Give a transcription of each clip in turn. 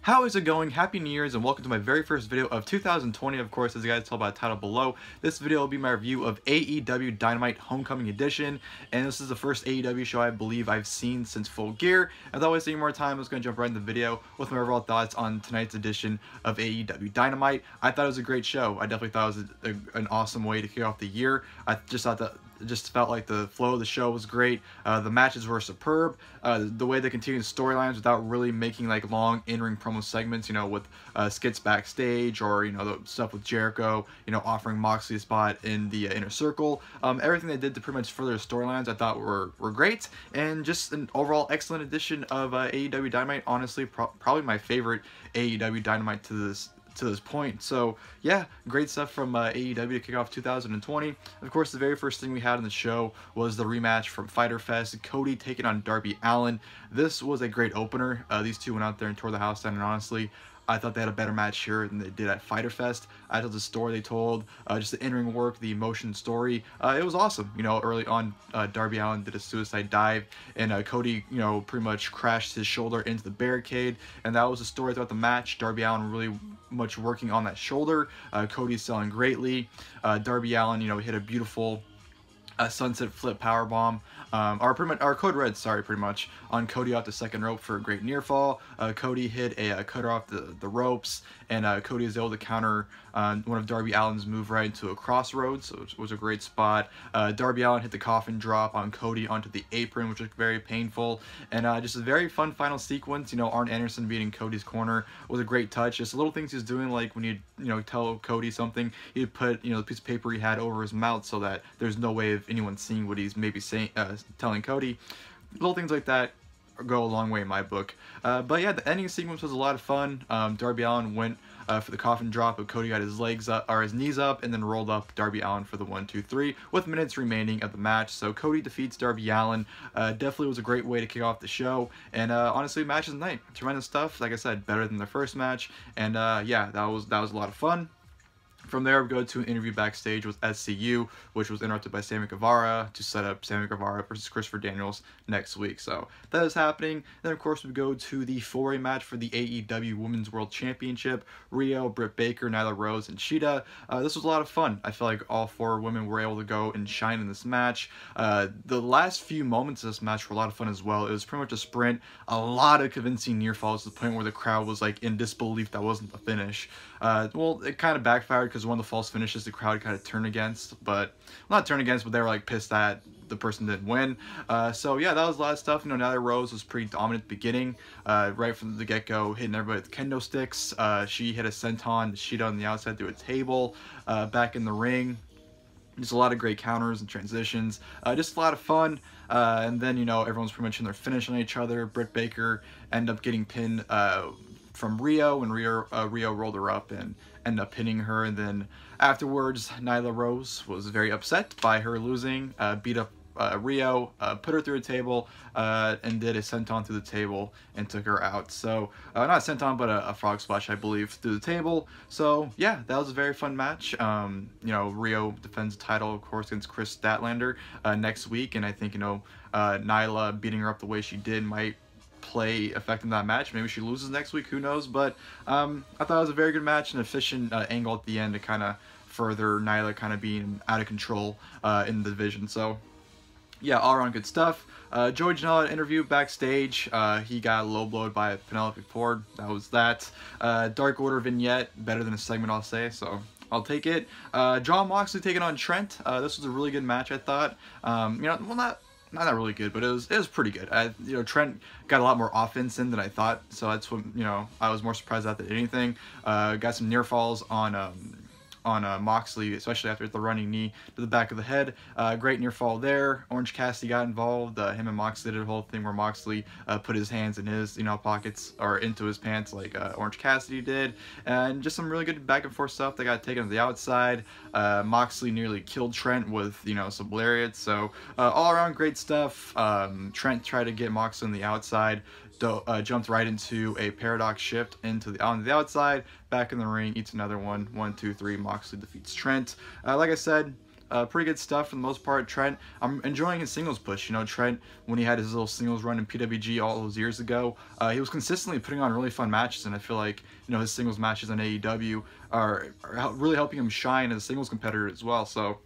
How is it going? Happy New Year's and welcome to my very first video of 2020. Of course, as you guys tell by the title below, this video will be my review of AEW Dynamite Homecoming Edition, and this is the first AEW show I believe I've seen since Full Gear. And without wasting more time, I was going to jump right into the video with my overall thoughts on tonight's edition of AEW Dynamite. I thought it was a great show. I definitely thought it was an awesome way to kick off the year. I just thought that just felt like the flow of the show was great. The matches were superb. The way they continued storylines without really making like long in-ring promo segments, you know, with skits backstage or, you know, the stuff with Jericho, you know, offering Moxley a spot in the Inner Circle. Everything they did to pretty much further storylines I thought were great, and just an overall excellent edition of AEW Dynamite. Honestly, probably my favorite AEW Dynamite to this point. So yeah, great stuff from AEW to kick off 2020. Of course, the very first thing we had in the show was the rematch from Fyter Fest, Cody taking on Darby Allin. This was a great opener. These two went out there and tore the house down, and honestly, I thought they had a better match here than they did at Fyter Fest. I thought the story they told, just the in-ring work, the emotion story, it was awesome. You know, early on, Darby Allin did a suicide dive, and Cody, you know, pretty much crashed his shoulder into the barricade, and that was the story throughout the match. Darby Allin really much working on that shoulder. Cody's selling greatly. Darby Allin, you know, hit a beautiful sunset flip powerbomb, or code red, sorry, pretty much, on Cody off the second rope for a great near fall. Cody hit a cutter off the ropes, and Cody was able to counter one of Darby Allin's move right into a crossroads, so it was a great spot. Darby Allin hit the coffin drop on Cody onto the apron, which was very painful, and just a very fun final sequence. You know, Arn Anderson beating Cody's corner was a great touch. Just little things he's doing, like when you know, tell Cody something, he'd put, you know, the piece of paper he had over his mouth so that there's no way of anyone seeing what he's maybe saying, telling Cody. Little things like that go a long way in my book. But yeah, the ending sequence was a lot of fun. Darby Allin went for the coffin drop, but Cody got his legs up, or his knees up, and then rolled up Darby Allin for the 1-2-3 with minutes remaining of the match. So Cody defeats Darby Allin. Definitely was a great way to kick off the show, and honestly, match of the night, tremendous stuff. Like I said, better than the first match, and yeah, that was a lot of fun. From there, we go to an interview backstage with SCU, which was interrupted by Sammy Guevara to set up Sammy Guevara versus Christopher Daniels next week. So that is happening. Then, of course, we go to the four-way match for the AEW Women's World Championship. Riho, Britt Baker, Nyla, Rhodes, and Shida. This was a lot of fun. I feel like all four women were able to go and shine in this match. The last few moments of this match were a lot of fun as well. It was pretty much a sprint. A lot of convincing near falls to the point where the crowd was like in disbelief that wasn't the finish. Well, it kind of backfired because one of the false finishes the crowd kind of turned against, but not turned against, but they were like pissed that the person didn't win. So yeah, that was a lot of stuff. You know, Nyla Rose was pretty dominant at the beginning, right from the get-go, hitting everybody with kendo sticks. She hit a senton to Shida on the outside through a table, back in the ring. Just a lot of great counters and transitions, just a lot of fun. And then, you know, everyone's pretty much in their finish on each other. Britt Baker ended up getting pinned from Riho, and Riho rolled her up and ended up pinning her. And then afterwards, Nyla Rose was very upset by her losing, beat up Riho, put her through a table, and did a senton through the table and took her out. So not a senton, but a frog splash, I believe, through the table. So yeah, that was a very fun match. You know, Riho defends the title, of course, against Chris Statlander next week, and I think, you know, Nyla beating her up the way she did might play effect in that match. Maybe she loses next week, who knows. But I thought it was a very good match, an efficient angle at the end to kind of further Nyla kind of being out of control in the division. So yeah, all around good stuff. Joey Janela interview backstage. He got low blowed by Penelope Ford. That was that. Dark Order vignette, better than a segment, I'll say, so I'll take it. Jon Moxley taking on Trent. This was a really good match, I thought. You know, well, not really good, but it was pretty good. You know, Trent got a lot more offense in than I thought, so that's what, you know, I was more surprised at than anything. Got some near falls on Moxley, especially after the running knee to the back of the head. Great near fall there. Orange Cassidy got involved. Him and Moxley did a whole thing where Moxley put his hands in his, you know, pockets or into his pants like Orange Cassidy did, and just some really good back and forth stuff. They got taken to the outside. Moxley nearly killed Trent with, you know, some lariats. So all around great stuff. Trent tried to get Moxley on the outside. Jumped right into a paradox shift on the outside, back in the ring, eats another one, 1, 2, 3, Moxley defeats Trent. Like I said, pretty good stuff for the most part. Trent, I'm enjoying his singles push. You know, Trent, when he had his little singles run in PWG all those years ago, he was consistently putting on really fun matches, and I feel like, you know, his singles matches on AEW are really helping him shine as a singles competitor as well. So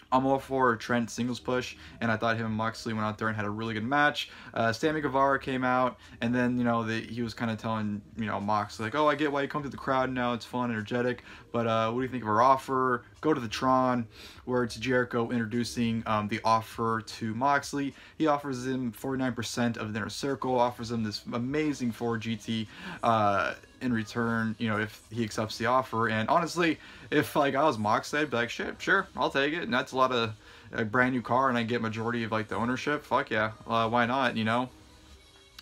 I'm all for Trent singles push, and I thought him and Moxley went out there and had a really good match. Sammy Guevara came out, and then, you know, he was kind of telling, you know, Moxley, like, oh, I get why you come to the crowd now, it's fun, energetic, but what do you think of our offer? Go to the Tron, where it's Jericho introducing the offer to Moxley. He offers him 49% of the inner circle, offers him this amazing 4GT in return, you know, if he accepts the offer. And honestly, if like I was Moxley, I'd be like, shit, sure, I'll take it. And that's a lot of a brand new car, and I get majority of like the ownership. Fuck yeah, why not? You know.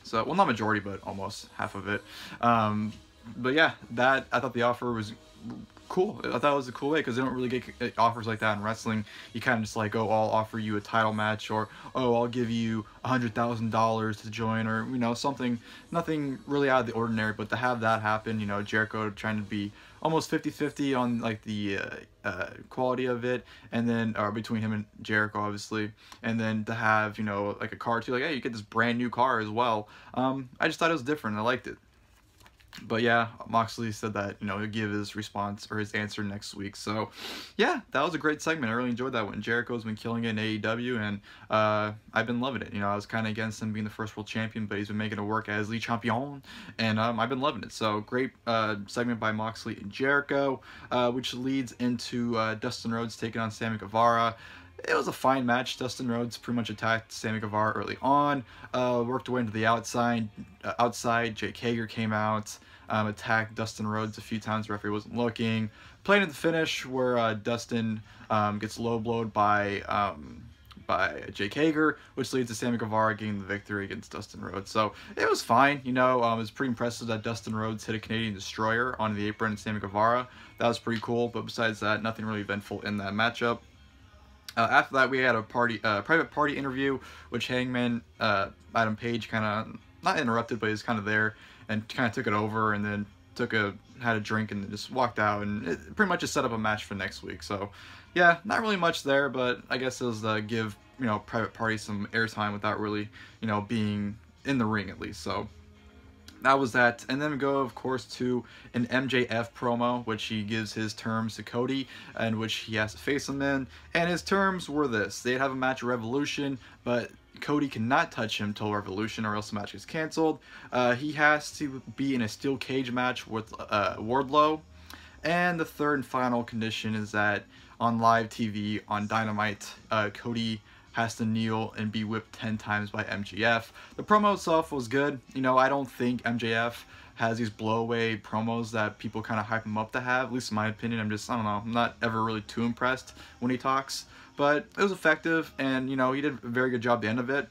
So, well, not majority, but almost half of it. But yeah, that I thought the offer was cool. I thought it was a cool way, because they don't really get offers like that in wrestling. You kind of just like, oh, I'll offer you a title match, or oh, I'll give you $100,000 to join, or, you know, something, nothing really out of the ordinary. But to have that happen, you know, Jericho trying to be almost 50-50 on like the quality of it, and then between him and Jericho, obviously, and then to have, you know, like a car too, like, hey, you get this brand new car as well. I just thought it was different. I liked it. But yeah, Moxley said that, you know, he'll give his response or his answer next week. So yeah, that was a great segment. I really enjoyed that one. Jericho's been killing it in AEW, and I've been loving it. You know, I was kind of against him being the first world champion, but he's been making it work as Le Champion, and I've been loving it. So great segment by Moxley and Jericho, which leads into Dustin Rhodes taking on Sammy Guevara. It was a fine match. Dustin Rhodes pretty much attacked Sammy Guevara early on, worked away into the outside. Jake Hager came out, attacked Dustin Rhodes a few times. The referee wasn't looking. Playing at the finish where Dustin gets low blowed by Jake Hager, which leads to Sammy Guevara getting the victory against Dustin Rhodes. So it was fine. You know, it was pretty impressive that Dustin Rhodes hit a Canadian Destroyer on the apron of Sammy Guevara. That was pretty cool. But besides that, nothing really eventful in that matchup. After that, we had a private party interview, which Hangman Adam Page kind of, not interrupted, but he was kind of there and kind of took it over, and then had a drink and then just walked out, and it pretty much just set up a match for next week. So yeah, not really much there, but I guess it was give, you know, private party some airtime without really, you know, being in the ring at least. So that was that. And then we go, of course, to an MJF promo, which he gives his terms to Cody, and which he has to face him in. And his terms were this: they'd have a match at Revolution, but Cody cannot touch him till Revolution, or else the match is canceled. He has to be in a steel cage match with Wardlow. And the third and final condition is that on live TV on Dynamite, Cody has to kneel and be whipped 10 times by MJF. The promo itself was good. You know, I don't think MJF has these blowaway promos that people kind of hype him up to have. At least in my opinion, I don't know, I'm not ever really too impressed when he talks. But it was effective, and, you know, he did a very good job at the end of it.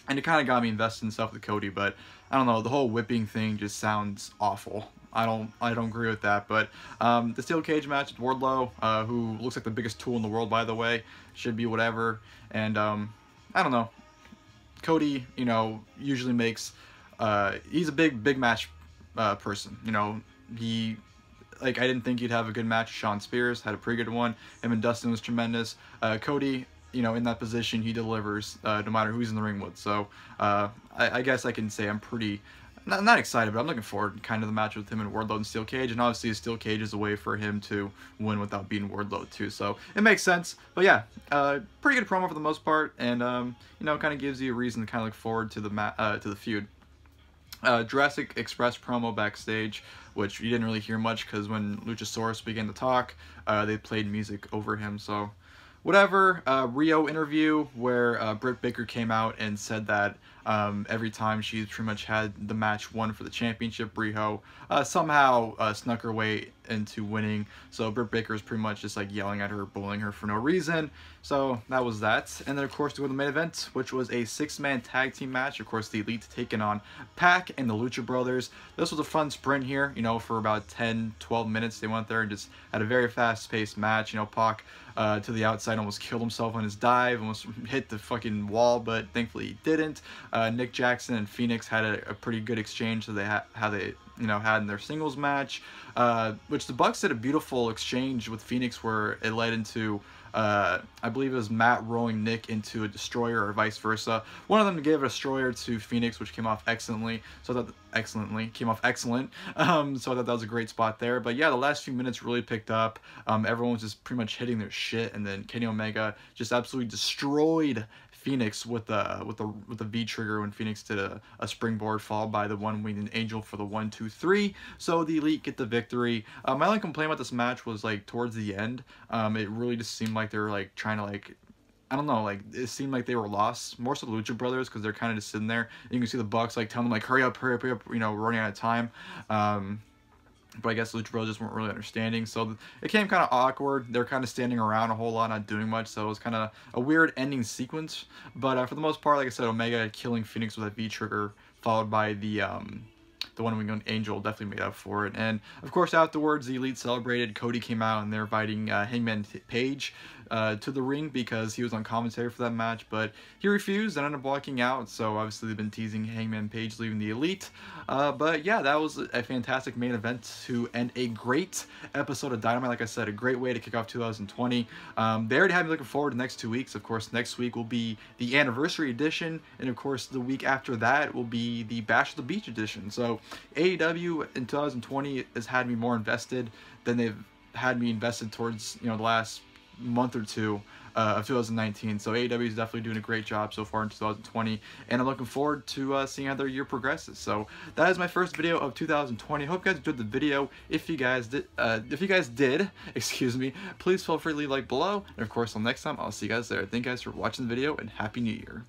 And it kind of got me invested in stuff with Cody, but I don't know, the whole whipping thing just sounds awful. I don't agree with that. But the steel cage match with Wardlow, who looks like the biggest tool in the world, by the way, should be whatever. And I don't know, Cody, you know, usually makes he's a big match person. You know, I didn't think he'd have a good match. Sean Spears had a pretty good one. Him and Dustin was tremendous. Cody, you know, in that position, he delivers no matter who's in the ring with. So I guess I can say I'm pretty, not excited, but I'm looking forward kind of the match with him and Wardlow and steel cage. And obviously a steel cage is a way for him to win without being Wardlow too. So it makes sense. But yeah, pretty good promo for the most part, and you know, kind of gives you a reason to kind of look forward to the feud. Jurassic Express promo backstage, which you didn't really hear much because when Luchasaurus began to talk, they played music over him. So whatever. Riho interview where Britt Baker came out and said that every time she's pretty much had the match won for the championship, Riho somehow snuck her way into winning. So Britt Baker is pretty much just like yelling at her, bullying her for no reason. So that was that. And then of course to go to the main event, which was a 6-man tag team match. Of course, the Elite taking on Pac and the Lucha Brothers. This was a fun sprint here, you know, for about 10-12 minutes. They went there and just had a very fast-paced match. You know, Pac to the outside almost killed himself on his dive, almost hit the fucking wall, but thankfully he didn't. Nick Jackson and Phoenix had a pretty good exchange, so they how they, you know, had in their singles match, which the Bucks did a beautiful exchange with Phoenix where it led into I believe it was Matt rolling Nick into a destroyer or vice versa. One of them gave a destroyer to Phoenix, which came off excellently. So that came off excellent. So I thought that was a great spot there. But yeah, the last few minutes really picked up. Everyone was just pretty much hitting their shit, and then Kenny Omega just absolutely destroyed Phoenix with the V trigger when Phoenix did a springboard, followed by the one-winged angel for the 1-2-3. So the Elite get the victory. My only complaint about this match was like towards the end. It really just seemed like they were like trying to like, I don't know, like it seemed like they were lost. More so the Lucha Brothers, because they're kind of just sitting there. And you can see the Bucks like telling them like hurry up, you know, running out of time. But I guess the Lucha Brothers just weren't really understanding, so it came kind of awkward. They're kind of standing around a whole lot, not doing much, so it was kind of a weird ending sequence. But for the most part, like I said, Omega killing Phoenix with a V-trigger, followed by the one-winged angel, definitely made up for it. And of course, afterwards, the Elite celebrated. Cody came out, and they're inviting Hangman Page to the ring because he was on commentary for that match, but he refused and ended up walking out. So obviously they've been teasing Hangman Page leaving the Elite. But yeah, that was a fantastic main event to end a great episode of Dynamite. Like I said, a great way to kick off 2020. They already have me looking forward to the next 2 weeks. Of course, next week will be the anniversary edition, and of course the week after that will be the Bash of the Beach edition. So AEW in 2020 has had me more invested than they've had me invested towards, you know, the last month or two of 2019. So AEW is definitely doing a great job so far in 2020, and I'm looking forward to seeing how their year progresses. So that is my first video of 2020. Hope you guys enjoyed the video. If you guys did, excuse me, please feel free to leave a like below, and of course, until next time, I'll see you guys there. Thank you guys for watching the video, and Happy New Year.